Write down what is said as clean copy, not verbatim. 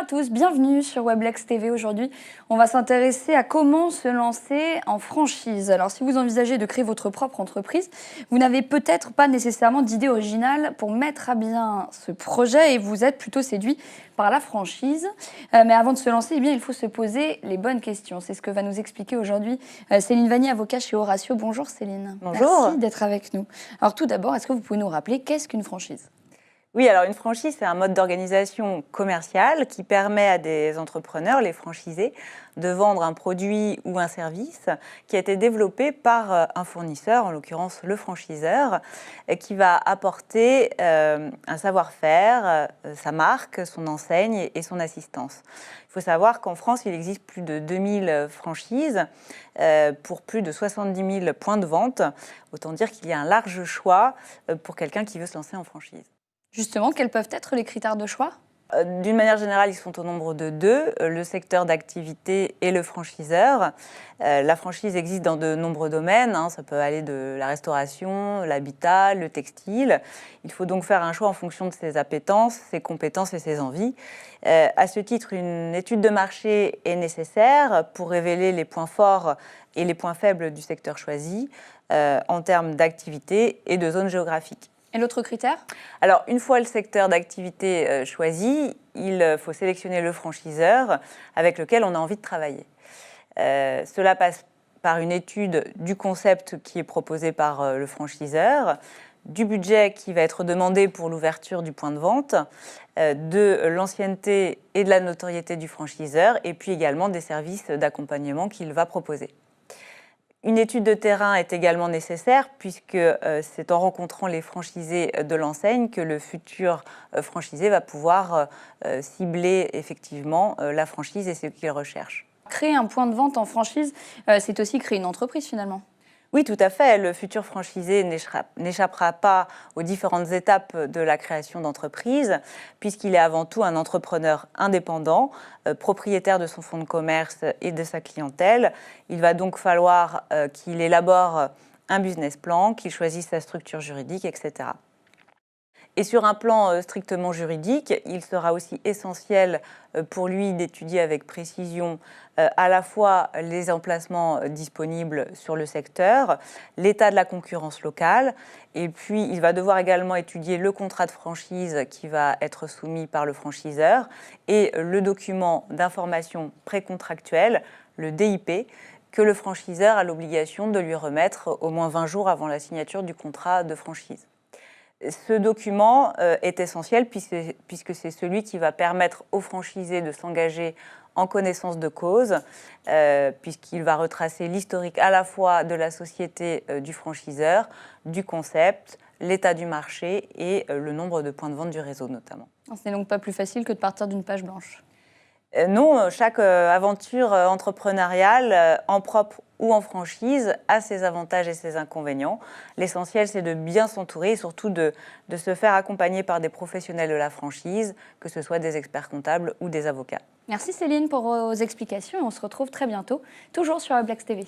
à tous, bienvenue sur Weblex TV. Aujourd'hui, on va s'intéresser à comment se lancer en franchise. Alors, si vous envisagez de créer votre propre entreprise, vous n'avez peut-être pas nécessairement d'idée originale pour mettre à bien ce projet et vous êtes plutôt séduit par la franchise. Mais avant de se lancer, eh bien, il faut se poser les bonnes questions. C'est ce que va nous expliquer aujourd'hui Céline Vannier, avocat chez Horatio. Bonjour Céline. Bonjour. Merci d'être avec nous. Alors tout d'abord, est-ce que vous pouvez nous rappeler qu'est-ce qu'une franchise ? Oui, alors une franchise, c'est un mode d'organisation commerciale qui permet à des entrepreneurs, les franchisés, de vendre un produit ou un service qui a été développé par un fournisseur, en l'occurrence le franchiseur, qui va apporter un savoir-faire, sa marque, son enseigne et son assistance. Il faut savoir qu'en France, il existe plus de 2000 franchises pour plus de 70 000 points de vente. Autant dire qu'il y a un large choix pour quelqu'un qui veut se lancer en franchise. Justement, quels peuvent être les critères de choix ? D'une manière générale, ils sont au nombre de deux, le secteur d'activité et le franchiseur. La franchise existe dans de nombreux domaines, ça peut aller de la restauration, l'habitat, le textile. Il faut donc faire un choix en fonction de ses appétences, ses compétences et ses envies. À ce titre, une étude de marché est nécessaire pour révéler les points forts et les points faibles du secteur choisi en termes d'activité et de zone géographique. Et l'autre critère ? Alors, une fois le secteur d'activité choisi, il faut sélectionner le franchiseur avec lequel on a envie de travailler. Cela passe par une étude du concept qui est proposé par le franchiseur, du budget qui va être demandé pour l'ouverture du point de vente, de l'ancienneté et de la notoriété du franchiseur, et puis également des services d'accompagnement qu'il va proposer. Une étude de terrain est également nécessaire puisque c'est en rencontrant les franchisés de l'enseigne que le futur franchisé va pouvoir cibler effectivement la franchise et ce qu'il recherche. Créer un point de vente en franchise, c'est aussi créer une entreprise finalement. Oui, tout à fait. Le futur franchisé n'échappera pas aux différentes étapes de la création d'entreprise, puisqu'il est avant tout un entrepreneur indépendant, propriétaire de son fonds de commerce et de sa clientèle. Il va donc falloir qu'il élabore un business plan, qu'il choisisse sa structure juridique, etc. Et sur un plan strictement juridique, il sera aussi essentiel pour lui d'étudier avec précision à la fois les emplacements disponibles sur le secteur, l'état de la concurrence locale, et puis il va devoir également étudier le contrat de franchise qui va être soumis par le franchiseur et le document d'information précontractuelle, le DIP, que le franchiseur a l'obligation de lui remettre au moins 20 jours avant la signature du contrat de franchise. Ce document est essentiel puisque c'est celui qui va permettre aux franchisés de s'engager en connaissance de cause, puisqu'il va retracer l'historique à la fois de la société du franchiseur, du concept, l'état du marché et le nombre de points de vente du réseau notamment. Ce n'est donc pas plus facile que de partir d'une page blanche. Non, chaque aventure entrepreneuriale, en propre ou en franchise, a ses avantages et ses inconvénients. L'essentiel, c'est de bien s'entourer et surtout de se faire accompagner par des professionnels de la franchise, que ce soit des experts comptables ou des avocats. Merci Céline pour vos explications et on se retrouve très bientôt, toujours sur Weblex TV.